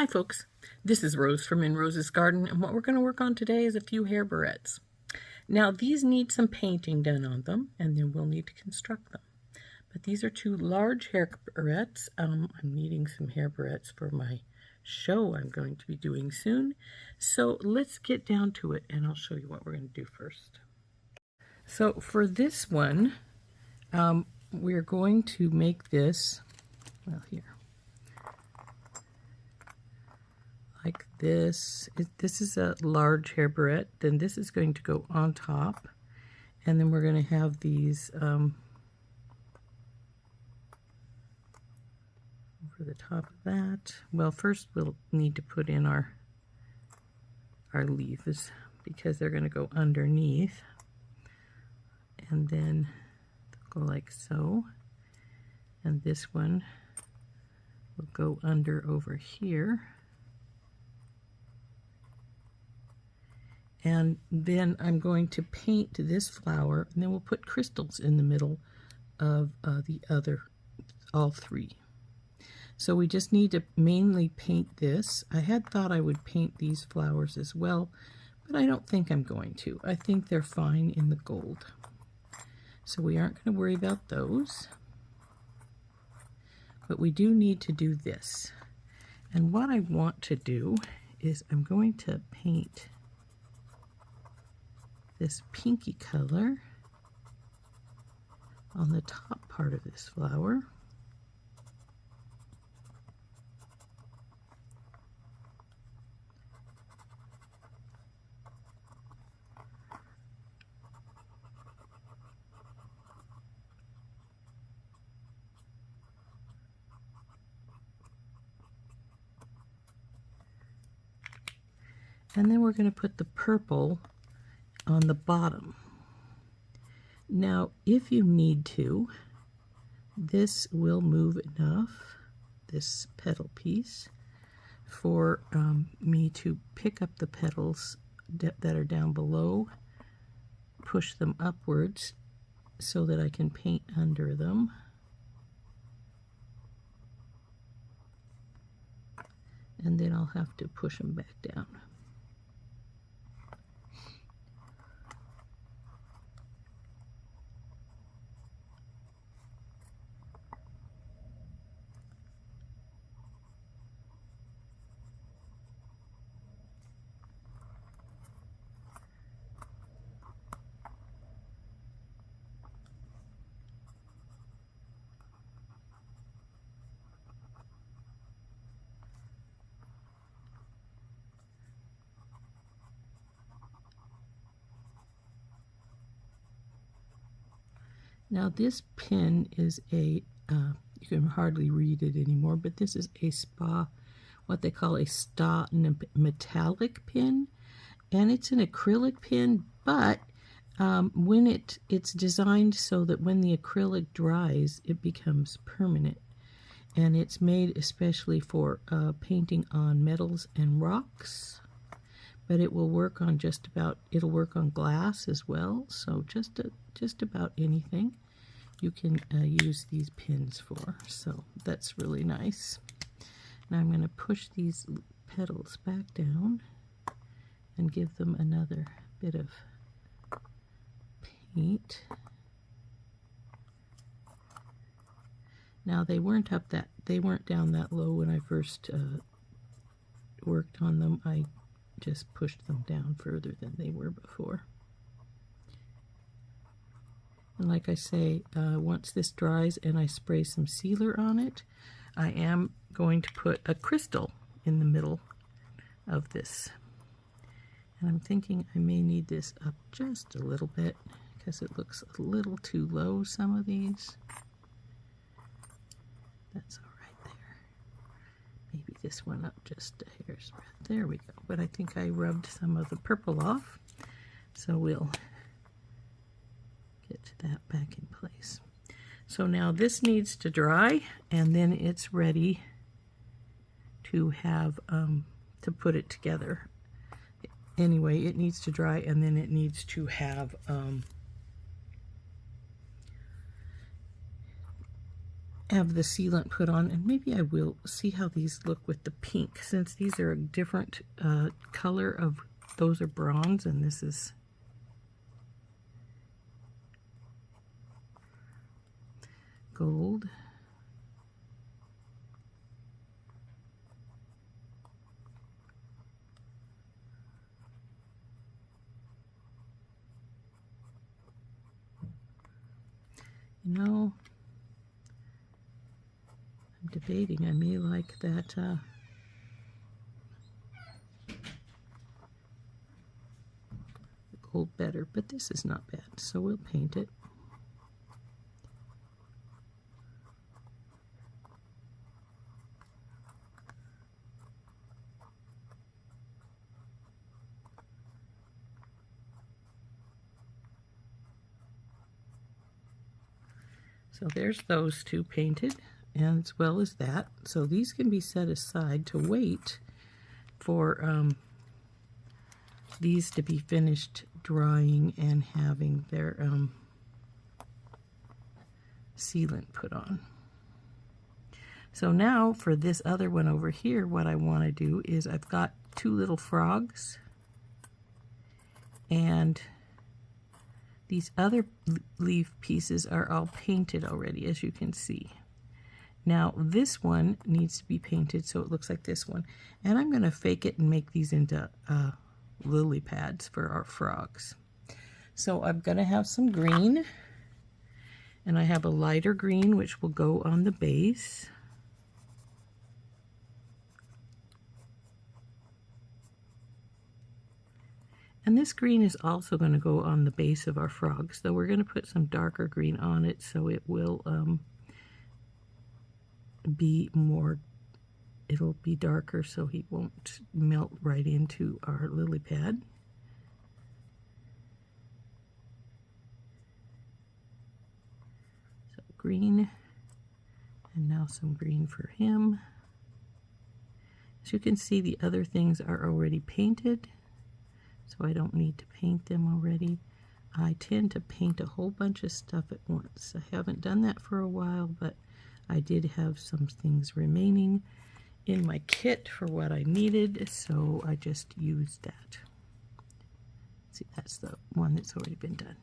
Hi folks, this is Rose from In Rose's Garden, and what we're going to work on today is a few hair barrettes. Now these need some painting done on them, and then we'll need to construct them. But these are two large hair barrettes. I'm needing some hair barrettes for my show I'm going to be doing soon. So let's get down to it, and I'll show you what we're going to do first. So for this one, we're going to make this, well, here. Like this. This is a large hair barrette. Then this is going to go on top, and then we're going to have these over the top of that. Well, first we'll need to put in our leaves because they're going to go underneath, and then they'll go like so, and this one will go under over here. And then I'm going to paint this flower, and then we'll put crystals in the middle of all three. So we just need to mainly paint this. I had thought I would paint these flowers as well, but I don't think I'm going to. I think they're fine in the gold. So we aren't going to worry about those. But we do need to do this. And what I want to do is I'm going to paint this pinky color on the top part of this flower. And then we're going to put the purple on the bottom. Now, if you need to, this will move enough, this petal piece, for me to pick up the petals that are down below, push them upwards so that I can paint under them. And then I'll have to push them back down. Now this pin is a, you can hardly read it anymore, but this is a what they call a spa metallic pin, and it's an acrylic pin, but when it's designed so that when the acrylic dries, it becomes permanent, and it's made especially for painting on metals and rocks. But it will work on it'll work on glass as well, so just about anything you can use these pins for. So that's really nice. Now I'm going to push these petals back down and give them another bit of paint. Now they weren't down that low when I first worked on them. I just pushed them down further than they were before. And like I say, once this dries and I spray some sealer on it, I am going to put a crystal in the middle of this. And I'm thinking I may need this up just a little bit because it looks a little too low, some of these. That's all right there. Maybe this one up just a hair's breadth. There we go. But I think I rubbed some of the purple off, so we'll get that back in place. So now this needs to dry, and then it's ready to have to put it together. Anyway, it needs to dry, and then it needs to have have the sealant put on, and maybe I will see how these look with the pink, since these are a different color of, those are bronze and this is gold. You know, I'm debating, I may like that gold better, but this is not bad, so we'll paint it. So there's those two painted, and as well as that. So these can be set aside to wait for these to be finished drying and having their sealant put on. So now for this other one over here, what I want to do is I've got two little frogs, and these other leaf pieces are all painted already, as you can see. Now this one needs to be painted so it looks like this one. And I'm going to fake it and make these into lily pads for our frogs. So I'm going to have some green. And I have a lighter green which will go on the base. And this green is also going to go on the base of our frogs, though we're going to put some darker green on it so it will be more, it'll be darker so he won't melt right into our lily pad. So green, and now some green for him. As you can see, the other things are already painted, so I don't need to paint them already. I tend to paint a whole bunch of stuff at once. I haven't done that for a while, but I did have some things remaining in my kit for what I needed, so I just used that. See, that's the one that's already been done.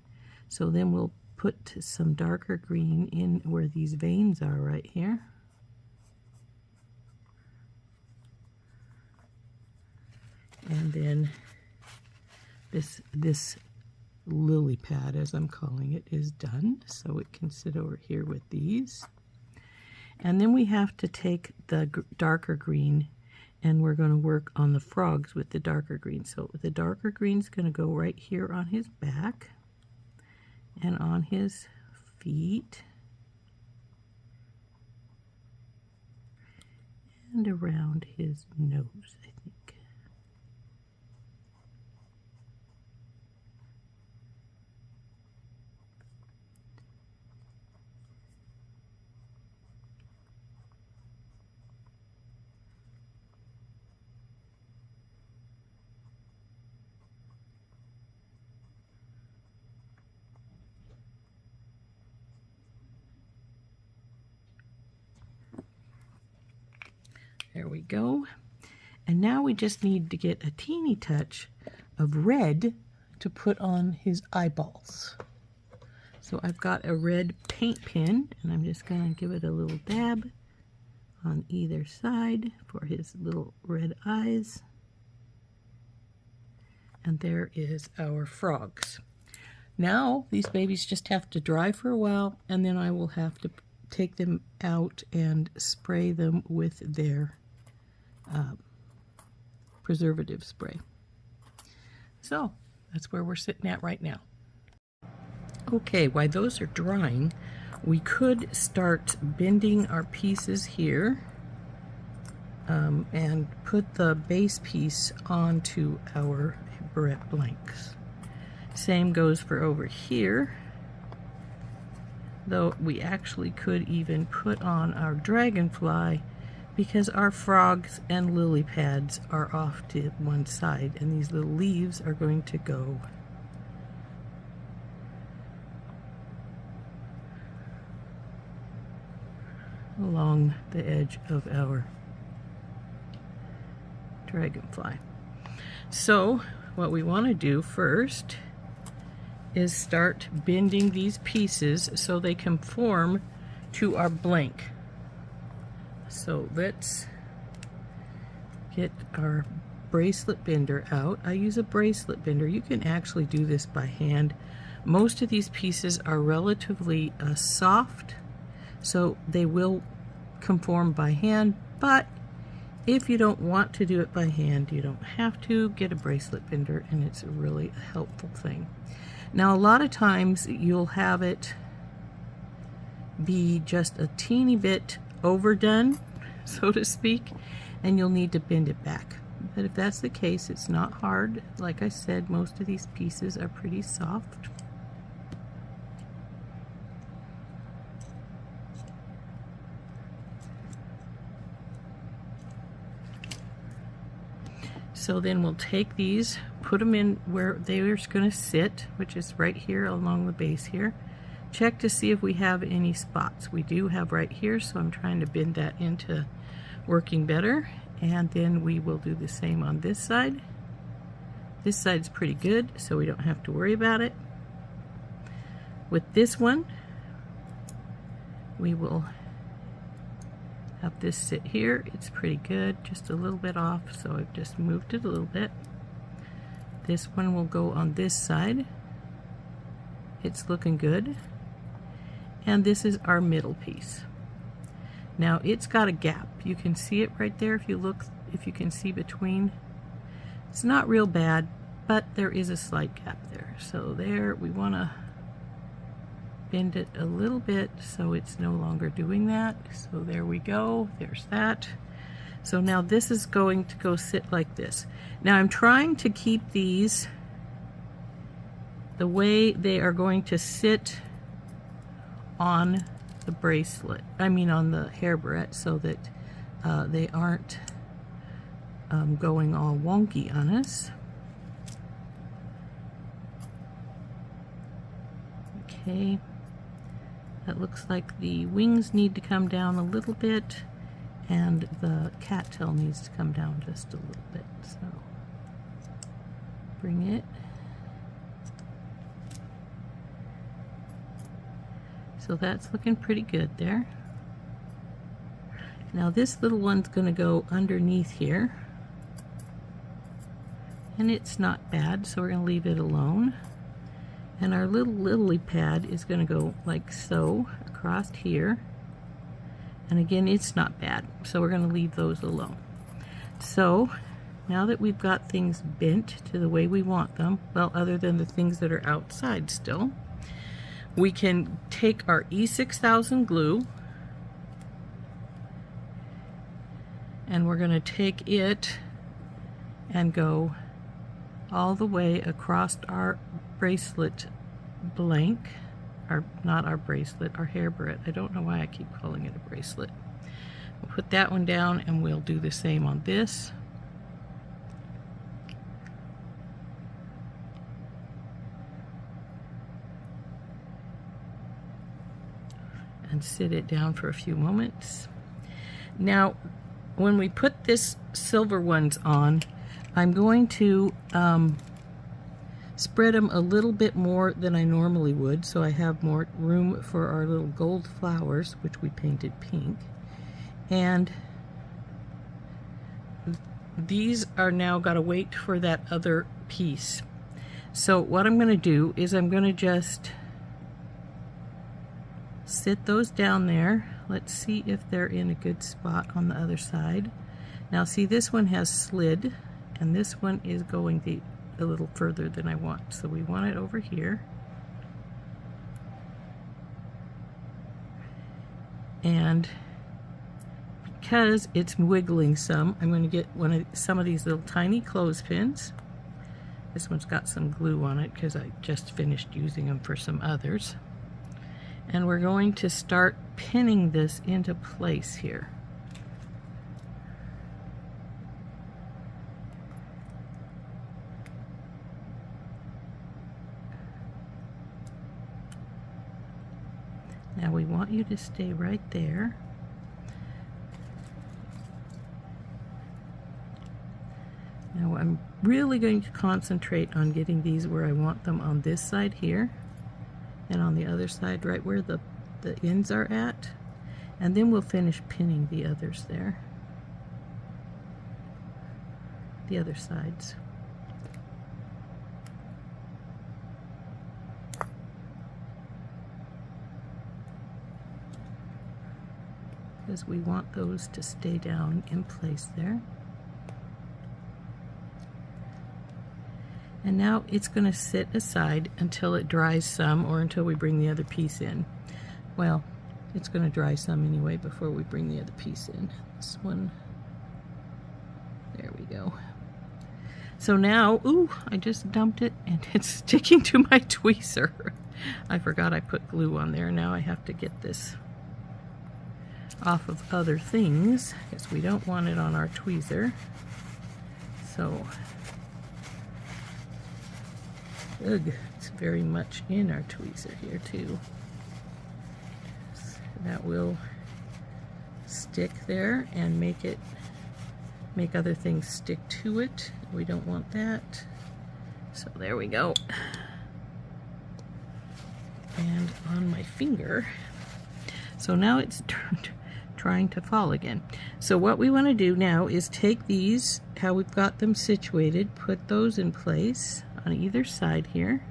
So then we'll put some darker green in where these veins are right here. And then this lily pad, as I'm calling it, is done, so it can sit over here with these. And then we have to take the darker green, and we're going to work on the frogs with the darker green. So the darker green is going to go right here on his back and on his feet and around his nose, I think. There we go. And now we just need to get a teeny touch of red to put on his eyeballs. So I've got a red paint pen, and I'm just going to give it a little dab on either side for his little red eyes. And there is our frogs. Now these babies just have to dry for a while, and then I will have to take them out and spray them with their preservative spray. So that's where we're sitting at right now. Okay, while those are drying, we could start bending our pieces here and put the base piece onto our barrette blanks. Same goes for over here, though we actually could even put on our dragonfly because our frogs and lily pads are off to one side, and these little leaves are going to go along the edge of our dragonfly. So what we want to do first is start bending these pieces so they conform to our blank. So let's get our bracelet bender out. I use a bracelet bender. You can actually do this by hand. Most of these pieces are relatively soft, so they will conform by hand, but if you don't want to do it by hand, you don't have to. Get a bracelet bender, and it's really a helpful thing. Now, a lot of times you'll have it be just a teeny bit overdone, so to speak, and you'll need to bend it back. But if that's the case, it's not hard. Like I said, most of these pieces are pretty soft. So then we'll take these, put them in where they're going to sit, which is right here along the base here. Check to see if we have any spots. We do have right here, so I'm trying to bend that into working better. And then we will do the same on this side. This side's pretty good, so we don't have to worry about it. With this one, we will have this sit here. It's pretty good, just a little bit off, so I've just moved it a little bit. This one will go on this side. It's looking good. And this is our middle piece. Now it's got a gap. You can see it right there if you look, if you can see between. It's not real bad, but there is a slight gap there. So there, we want to bend it a little bit so it's no longer doing that. So there we go, there's that. So now this is going to go sit like this. Now I'm trying to keep these the way they are going to sit on the bracelet, I mean on the hair barrette, so that they aren't going all wonky on us. Okay. That looks like the wings need to come down a little bit, and the cattail needs to come down just a little bit. So bring it. So that's looking pretty good there. Now this little one's going to go underneath here, and it's not bad, so we're going to leave it alone. And our little lily pad is going to go like so across here. And again, it's not bad, so we're going to leave those alone. So now that we've got things bent to the way we want them, well, other than the things that are outside still, we can take our E6000 glue, and we're going to take it and go all the way across our bracelet blank, not our bracelet, our hair barrette. I don't know why I keep calling it a bracelet. We'll put that one down, and we'll do the same on this. And sit it down for a few moments. Now, when we put this silver ones on, I'm going to spread them a little bit more than I normally would, so I have more room for our little gold flowers, which we painted pink. And these are now got to wait for that other piece. So what I'm going to do is I'm going to just sit those down there. Let's see if they're in a good spot on the other side. Now see, this one has slid, and this one is going a little further than I want, so we want it over here. And because it's wiggling some, I'm going to get some of these little tiny clothespins. This one's got some glue on it because I just finished using them for some others. And we're going to start pinning this into place here. Now we want you to stay right there. I'm really going to concentrate on getting these where I want them on this side here, and on the other side right where the ends are at, and then we'll finish pinning the others there, the other sides. Because we want those to stay down in place there. And now it's going to sit aside until it dries some, or until we bring the other piece in. Well, it's going to dry some anyway before we bring the other piece in. This one, there we go. So now, ooh, I just dumped it and it's sticking to my tweezer. I forgot I put glue on there. Now I have to get this off of other things because we don't want it on our tweezer. So, ugh, it's very much in our tweezer here too. So that will stick there and make other things stick to it. We don't want that. So there we go. And on my finger. So now it's trying to fall again. So what we want to do now is take these, how we've got them situated, put those in place on either side here.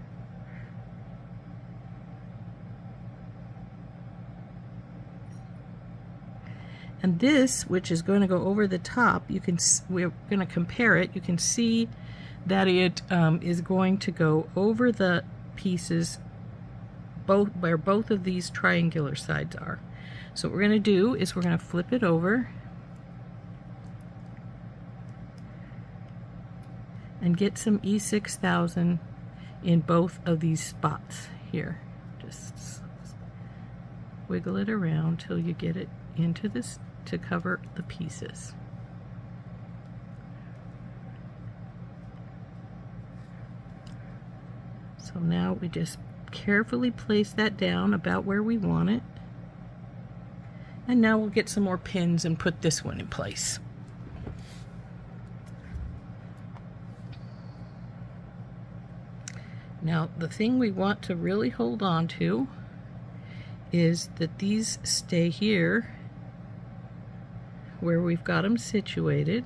And this, which is going to go over the top, we're going to compare it. You can see that it is going to go over the pieces where both of these triangular sides are. So what we're going to do is we're going to flip it over and get some E6000 in both of these spots here. Just wiggle it around till you get it into this to cover the pieces. So now we just carefully place that down about where we want it. And now we'll get some more pins and put this one in place. Now the thing we want to really hold on to is that these stay here where we've got them situated.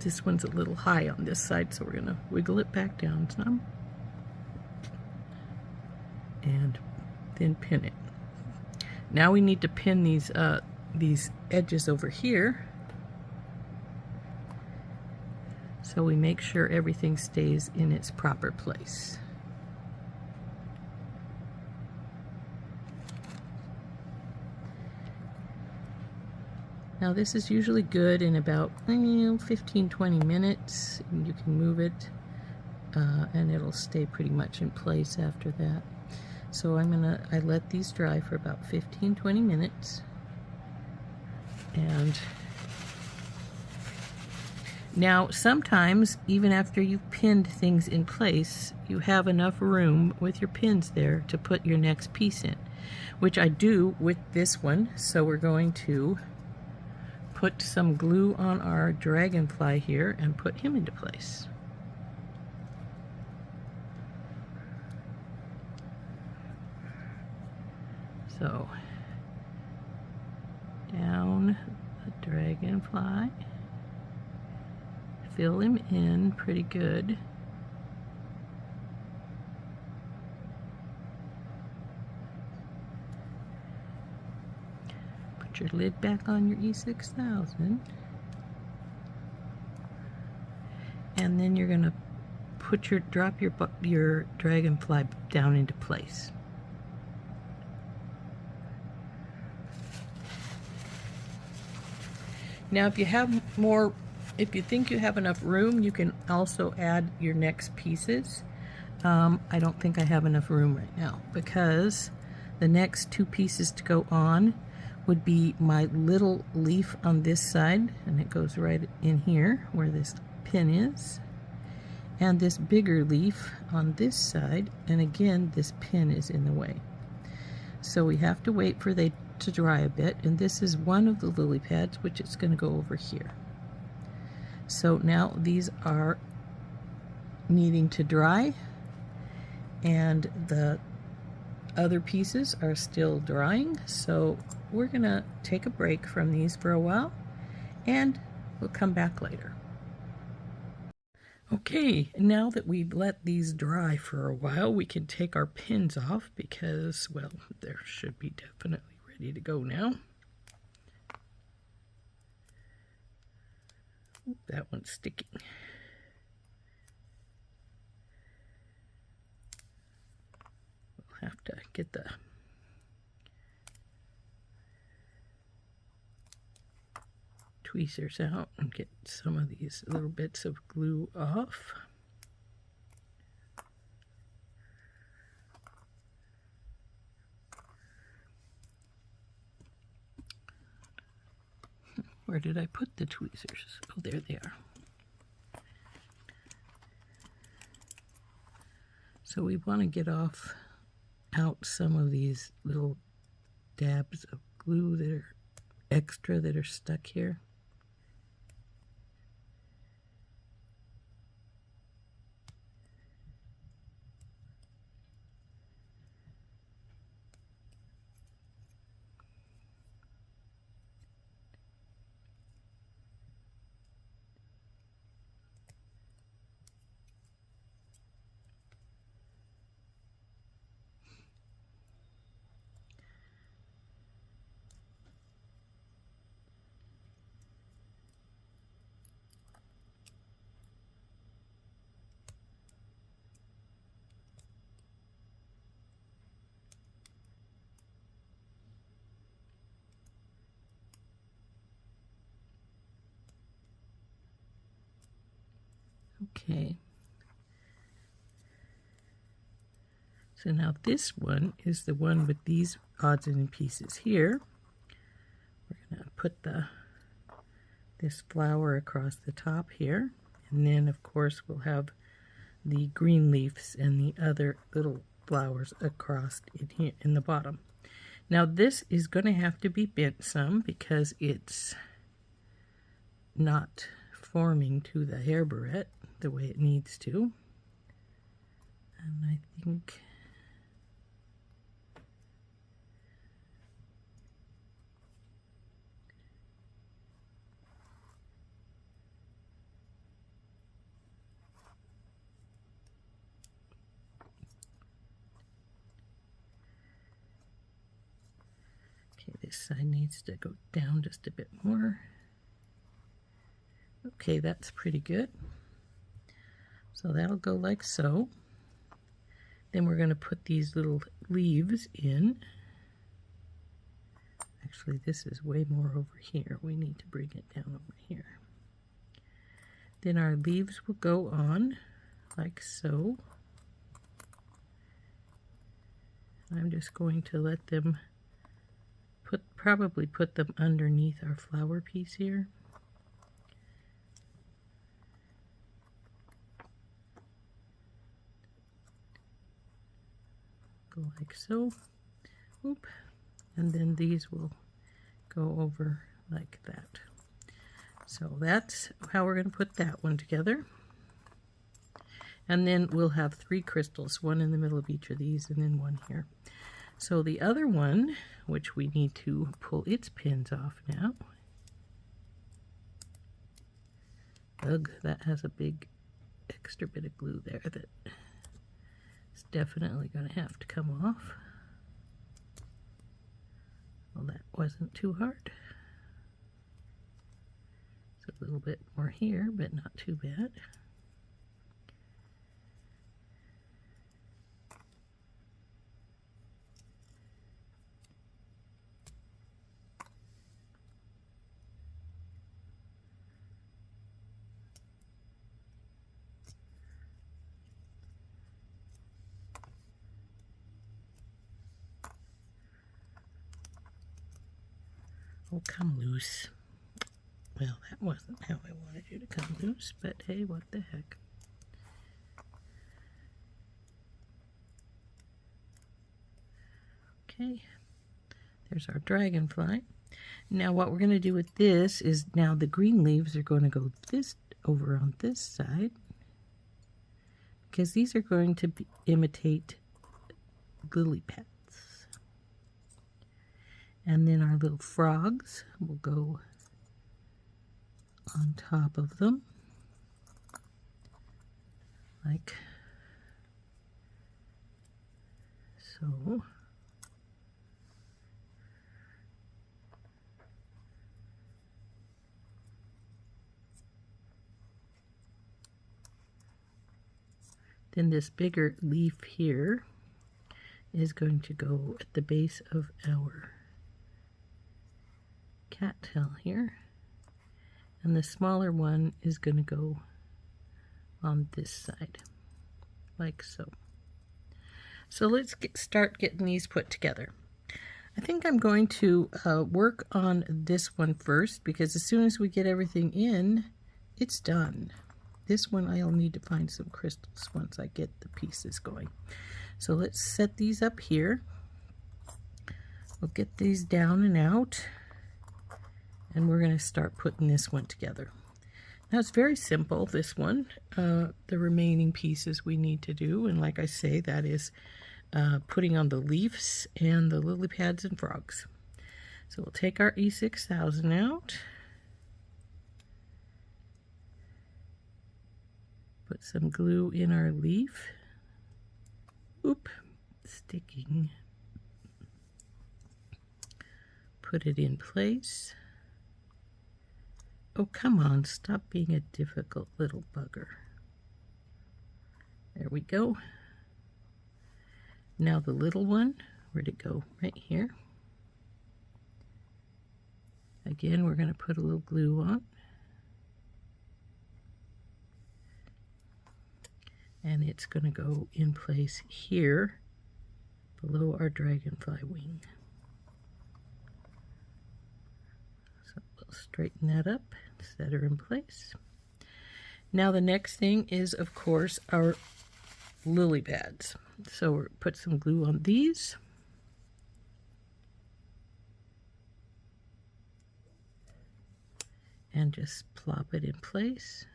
This one's a little high on this side, so we're going to wiggle it back down some and then pin it. Now we need to pin these edges over here, so we make sure everything stays in its proper place. Now this is usually good in about 15-20 minutes. You can move it and it'll stay pretty much in place after that. So I let these dry for about 15-20 minutes. And now sometimes even after you've pinned things in place, you have enough room with your pins there to put your next piece in, which I do with this one. So we're going to put some glue on our dragonfly here and put him into place. So down the dragonfly, fill him in pretty good. Put your lid back on your E6000, and then you're going to drop your dragonfly down into place. Now if you think you have enough room, you can also add your next pieces. I don't think I have enough room right now, because the next two pieces to go on would be my little leaf on this side, and it goes right in here where this pin is, and this bigger leaf on this side, and again this pin is in the way. So we have to wait for they to dry a bit, and this is one of the lily pads, which is going to go over here. So now these are needing to dry, and the other pieces are still drying, so we're gonna take a break from these for a while and we'll come back later. Okay, now that we've let these dry for a while, we can take our pins off because, well, they should be definitely ready to go now. That one's sticking. We'll have to get the tweezers out and get some of these little bits of glue off. Where did I put the tweezers? Oh, there they are. So we want to get out some of these little dabs of glue that are extra, that are stuck here. Okay. So now this one is the one with these odds and pieces here. We're going to put this flower across the top here, and then of course we'll have the green leaves and the other little flowers across in here in the bottom. Now this is going to have to be bent some because it's not forming to the hair barrette the way it needs to. And I think this side needs to go down just a bit more. Okay, that's pretty good. So that'll go like so. Then we're going to put these little leaves in. Actually, this is way more over here. We need to bring it down over here. Then our leaves will go on like so. I'm just going to let them probably put them underneath our flower piece here. Go like so. Oop. And then these will go over like that. So that's how we're going to put that one together. And then we'll have 3 crystals, one in the middle of each of these and then one here. So the other one, which we need to pull its pins off now. Ugh, that has a big extra bit of glue there that is definitely going to have to come off. Well, that wasn't too hard. It's a little bit more here, but not too bad. Oh, come loose. Well, that wasn't how I wanted you to come loose, but hey, what the heck. Okay, there's our dragonfly. Now what we're going to do with this is now the green leaves are going to go this over on this side, because these are going to imitate lily pads. And then our little frogs will go on top of them, like so. Then this bigger leaf here is going to go at the base of our cattail here. And the smaller one is going to go on this side, like so. So let's start getting these put together. I think I'm going to work on this one first, because as soon as we get everything in, it's done. This one I'll need to find some crystals once I get the pieces going. So let's set these up here. We'll get these down and out, and we're going to start putting this one together. Now it's very simple, this one. The remaining pieces we need to do, and like I say, that is putting on the leaves and the lily pads and frogs. So we'll take our E6000 out. Put some glue in our leaf. Oop, sticking. Put it in place. Oh, come on, stop being a difficult little bugger. There we go. Now the little one, where'd it go? Right here. Again, we're going to put a little glue on. And it's going to go in place here below our dragonfly wing. So we'll straighten that up, set her in place. Now the next thing is, of course, our lily pads. So we'll put some glue on these. And just plop it in place.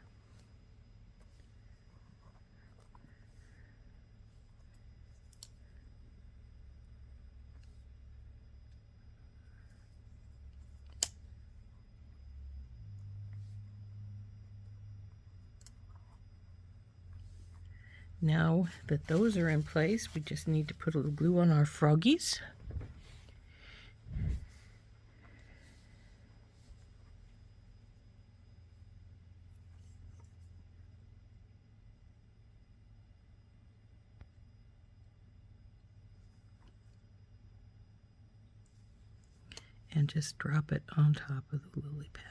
Now that those are in place, we just need to put a little glue on our froggies. And just drop it on top of the lily pad.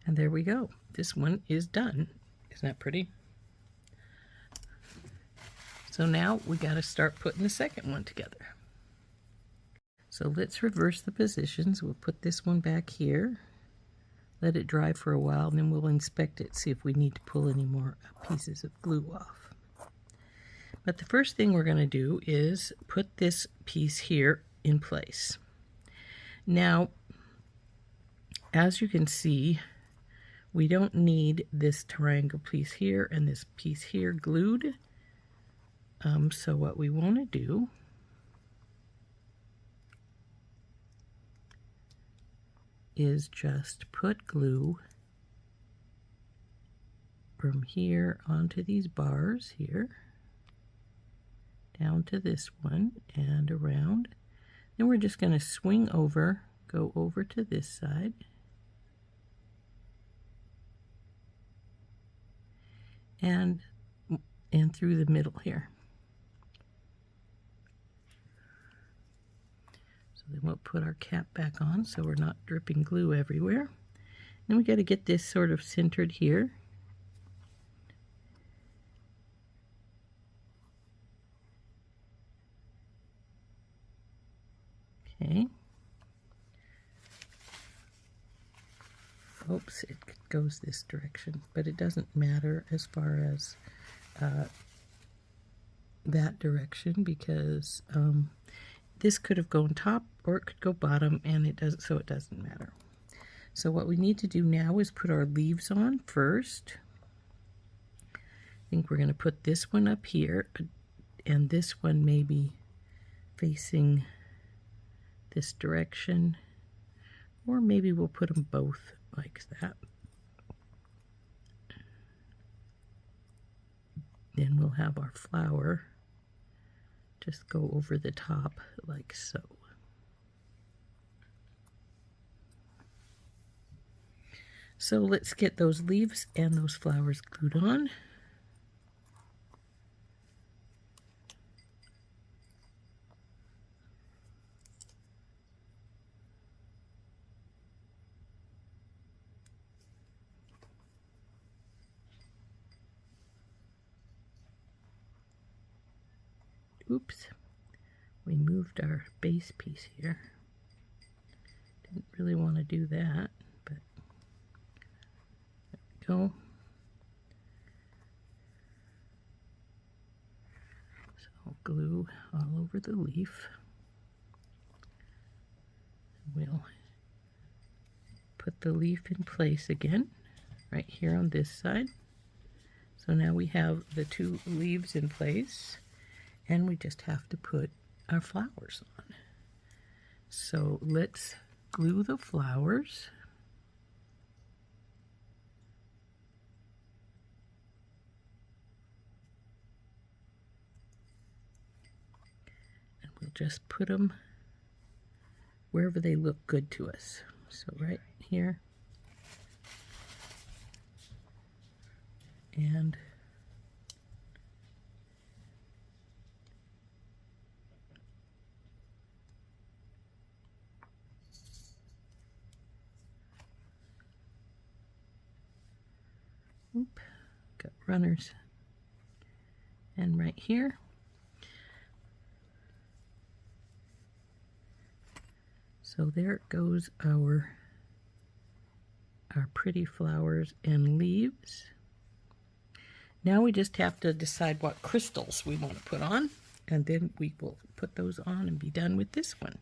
And there we go. This one is done. Isn't that pretty? So now we got to start putting the second one together. So let's reverse the positions. We'll put this one back here, let it dry for a while, and then we'll inspect it, see if we need to pull any more pieces of glue off. But the first thing we're going to do is put this piece here in place. Now, as you can see, we don't need this triangle piece here and this piece here glued. So what we want to do is just put glue from here onto these bars here, down to this one and around. Then we're just going to swing over, go over to this side, and through the middle here. So then we'll put our cap back on so we're not dripping glue everywhere. Then we got to get this sort of centered here. Okay. Oops, it goes this direction, but it doesn't matter as far as that direction, because this could have gone top or it could go bottom, and it doesn't, so it doesn't matter. So what we need to do now is put our leaves on first. I think we're going to put this one up here, and this one maybe facing this direction, or maybe we'll put them both like that. Then we'll have our flower just go over the top like so. So let's get those leaves and those flowers glued on. Oops, we moved our base piece here. Didn't really want to do that, but there we go. So I'll glue all over the leaf. We'll put the leaf in place again, right here on this side. So now we have the two leaves in place, and we just have to put our flowers on. So let's glue the flowers. And we'll just put them wherever they look good to us. So right here. And got runners, and right here. So there goes our pretty flowers and leaves. Now we just have to decide what crystals we want to put on, and then we will put those on and be done with this one.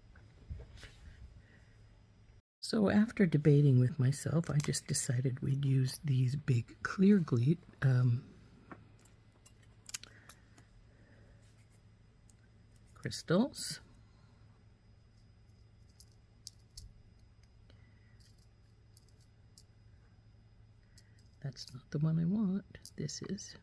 So after debating with myself, I just decided we'd use these big clear crystals. That's not the one I want. This is.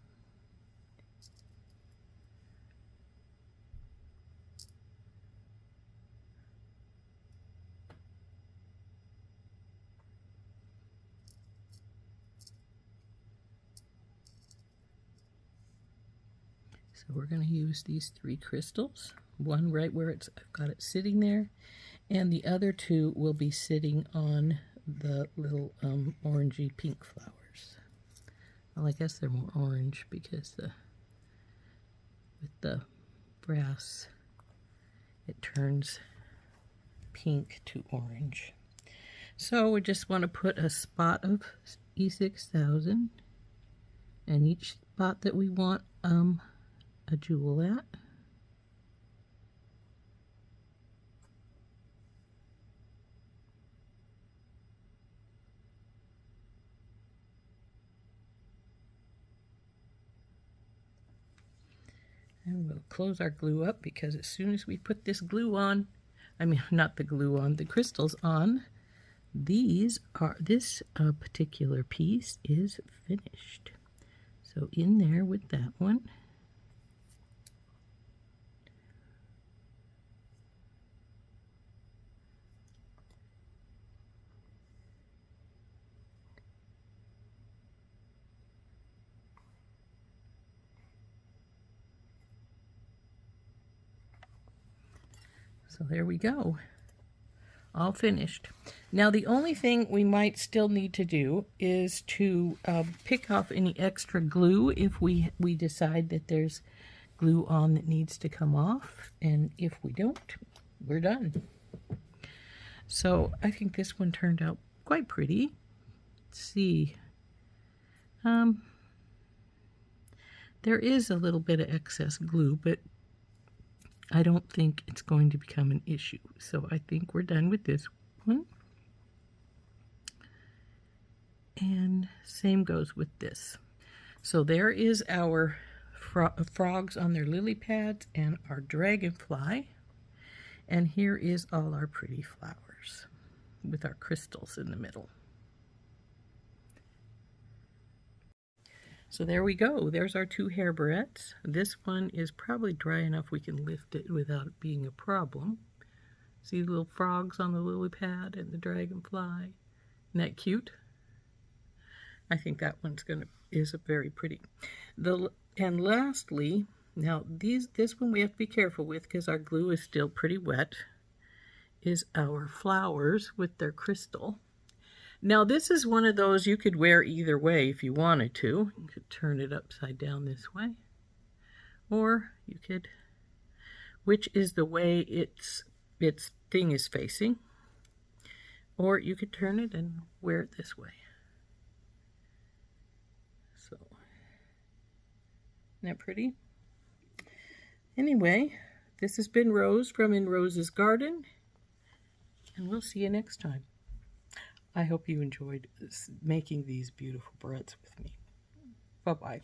So we're going to use these three crystals. One right where I've got it sitting there, and the other two will be sitting on the little orangey pink flowers. Well, I guess they're more orange because with the brass it turns pink to orange. So we just want to put a spot of E6000, and each spot that we want a jewel at. And we'll close our glue up, because as soon as we put this glue on, I mean, not the glue on, the crystals on, this particular piece is finished. So in there with that one. So there we go, all finished. Now the only thing we might still need to do is to pick off any extra glue if we decide that there's glue on that needs to come off, and if we don't, we're done. So I think this one turned out quite pretty. Let's see. There is a little bit of excess glue, but I don't think it's going to become an issue. So I think we're done with this one. And same goes with this. So there is our frogs on their lily pads and our dragonfly. And here is all our pretty flowers with our crystals in the middle. So there we go. There's our 2 hair barrettes. This one is probably dry enough we can lift it without it being a problem. See the little frogs on the lily pad and the dragonfly? Isn't that cute? I think that one's is very pretty. And lastly, now this one we have to be careful with because our glue is still pretty wet, is our flowers with their crystal. Now this is one of those you could wear either way if you wanted to. You could turn it upside down this way, or you could, which is the way its thing is facing, or you could turn it and wear it this way. So, isn't that pretty? Anyway, this has been Rose from In Rose's Garden, and we'll see you next time. I hope you enjoyed making these beautiful barrettes with me. Bye-bye.